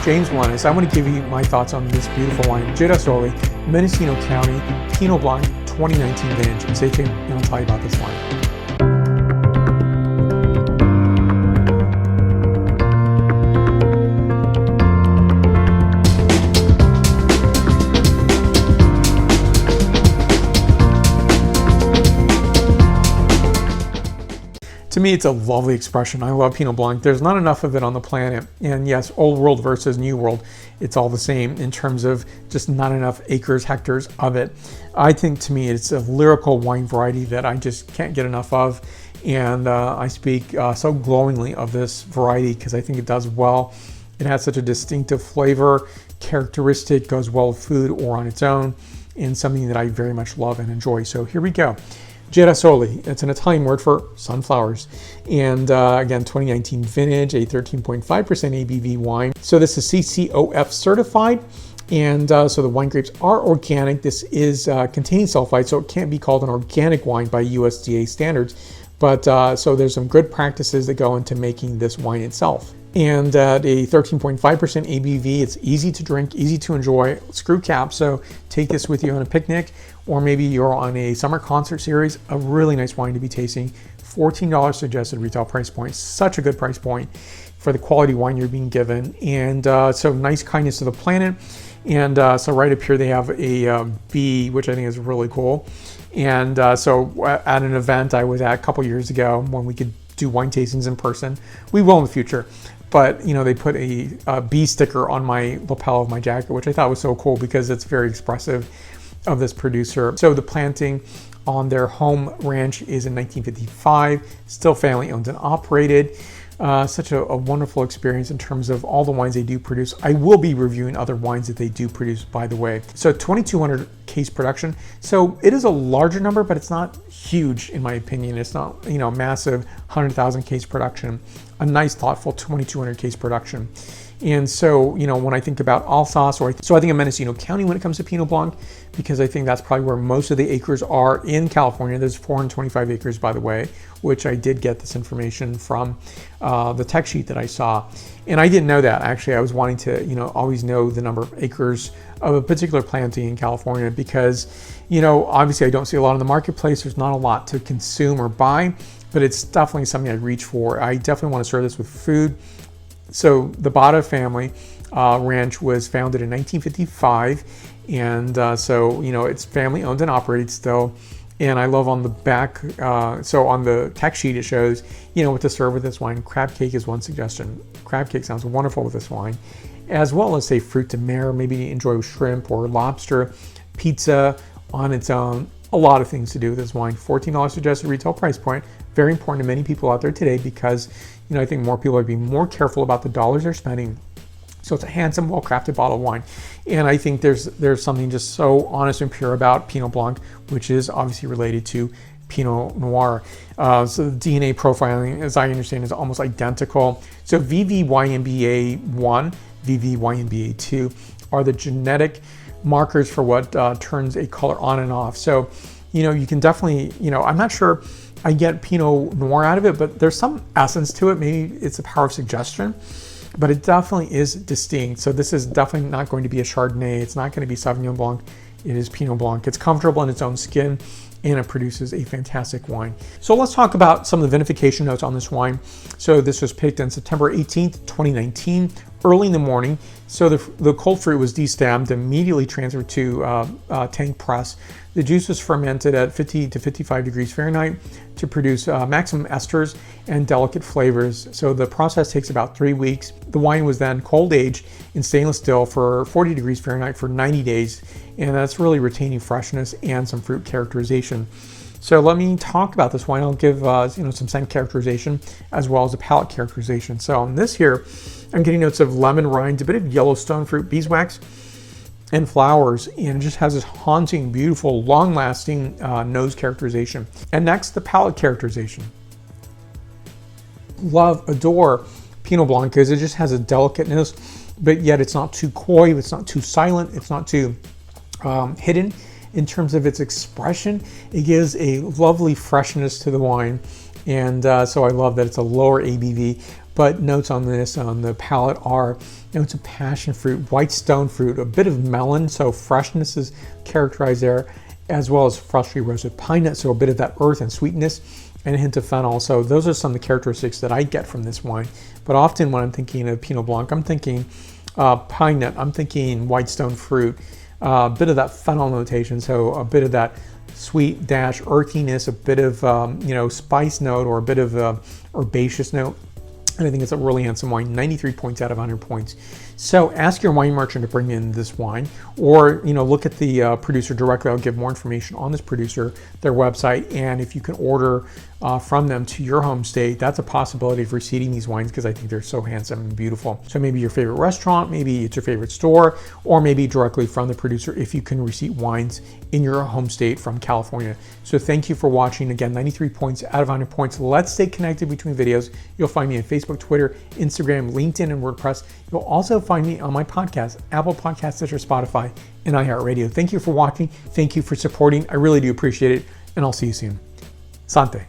James Lennis. I want to give you my thoughts on this beautiful wine, Girasole Mendocino County Pinot Blanc 2019 vintage. And stay tuned, and I'll tell you about this wine. To me, it's a lovely expression. I love Pinot Blanc. There's not enough of it on the planet. And yes, old world versus new world, it's all the same in terms of just not enough acres, hectares of it. I think to me, it's a lyrical wine variety that I just can't get enough of. And I speak so glowingly of this variety because I think it does well. It has such a distinctive flavor, characteristic, goes well with food or on its own, and something that I very much love and enjoy. So here we go. Girasole, it's an Italian word for sunflowers. And again, 2019 vintage, a 13.5% ABV wine. So this is CCOF certified. And so the wine grapes are organic. This is containing sulfite, so it can't be called an organic wine by USDA standards. But so there's some good practices that go into making this wine itself. And at a 13.5% ABV, it's easy to drink, easy to enjoy, screw cap. So take this with you on a picnic, or maybe you're on a summer concert series. A really nice wine to be tasting. $14 suggested retail price point. Such a good price point for the quality wine you're being given. And so nice kindness to the planet. And so right up here they have a bee, which I think is really cool. And so at an event I was at a couple years ago when we could do wine tastings in person. We will in the future. But you know, they put a bee sticker on my lapel of my jacket, which I thought was so cool because it's very expressive of this producer. So the planting on their home ranch is in 1955, still family owned and operated. Such a wonderful experience in terms of all the wines they do produce. I will be reviewing other wines that they do produce, by the way. So 2,200 case production. So it is a larger number, but it's not huge in my opinion. It's not, you know, massive 100,000 case production. A nice, thoughtful 2,200 case production. And so, you know, when I think about Alsace, so I think of Mendocino County when it comes to Pinot Blanc, because I think that's probably where most of the acres are in California. There's 425 acres, by the way, which I did get this information from the tech sheet that I saw. And I didn't know that, actually. I was wanting to, you know, always know the number of acres of a particular planting in California because, you know, obviously I don't see a lot in the marketplace. There's not a lot to consume or buy, but it's definitely something I reach for. I definitely want to serve this with food. So the Bada family ranch was founded in 1955, and so, you know, it's family owned and operated still. And I love on the back, so on the tech sheet it shows, you know, what to serve with this wine. Crab cake is one suggestion. Crab cake sounds wonderful with this wine, as well as say fruit de mer, maybe enjoy with shrimp or lobster, pizza on its own. A lot of things to do with this wine. $14 suggested retail price point. Very important to many people out there today because, you know, I think more people are being more careful about the dollars they're spending. So it's a handsome, well-crafted bottle of wine. And I think there's something just so honest and pure about Pinot Blanc, which is obviously related to Pinot Noir. So the DNA profiling, as I understand, is almost identical. So VVYNBA1, VVYNBA2 are the genetic markers for what turns a color on and off. So, you know, you can definitely, you know, I'm not sure I get Pinot Noir out of it, but there's some essence to it. Maybe it's the power of suggestion, but it definitely is distinct. So this is definitely not going to be a Chardonnay. It's not going to be Sauvignon Blanc. It is Pinot Blanc. It's comfortable in its own skin, and it produces a fantastic wine. So let's talk about some of the vinification notes on this wine. So this was picked on September 18th, 2019, early in the morning. So the cold fruit was destemmed, immediately transferred to tank press. The juice was fermented at 50 to 55 degrees Fahrenheit to produce maximum esters and delicate flavors. So the process takes about 3 weeks. The wine was then cold aged in stainless steel for 40 degrees Fahrenheit for 90 days. And that's really retaining freshness and some fruit characterization. So let me talk about this wine. I'll give you know, some scent characterization as well as a palate characterization. So on this here, I'm getting notes of lemon rind, a bit of Yellowstone fruit, beeswax, and flowers, and it just has this haunting, beautiful, long-lasting nose characterization. And next, the palate characterization. Love, adore Pinot Blanc because it just has a delicateness, but yet it's not too coy, it's not too silent, it's not too hidden in terms of its expression. It gives a lovely freshness to the wine. And so I love that it's a lower ABV, but notes on this on the palate are notes of passion fruit, white stone fruit, a bit of melon, so freshness is characterized there, as well as freshly roasted pine nuts, so a bit of that earth and sweetness, and a hint of fennel. So those are some of the characteristics that I get from this wine. But often when I'm thinking of Pinot Blanc, I'm thinking pine nut, I'm thinking white stone fruit, a bit of that fennel notation, so a bit of that sweet dash earthiness, a bit of spice note, or a bit of herbaceous note. And I think it's a really handsome wine, 93 points out of 100 points. So ask your wine merchant to bring in this wine, or look at the producer directly. I'll give more information on this producer, their website, and if you can order from them to your home state, that's a possibility of receiving these wines, because I think they're so handsome and beautiful. So maybe your favorite restaurant, maybe it's your favorite store, or maybe directly from the producer if you can receive wines in your home state from California. So thank you for watching. Again, 93 points out of 100 points. Let's stay connected between videos. You'll find me on Facebook, Twitter, Instagram, LinkedIn, and WordPress. You'll also find me on my podcast, Apple Podcasts, Stitcher, Spotify, and iHeartRadio. Thank you for watching. Thank you for supporting. I really do appreciate it, and I'll see you soon. Santé.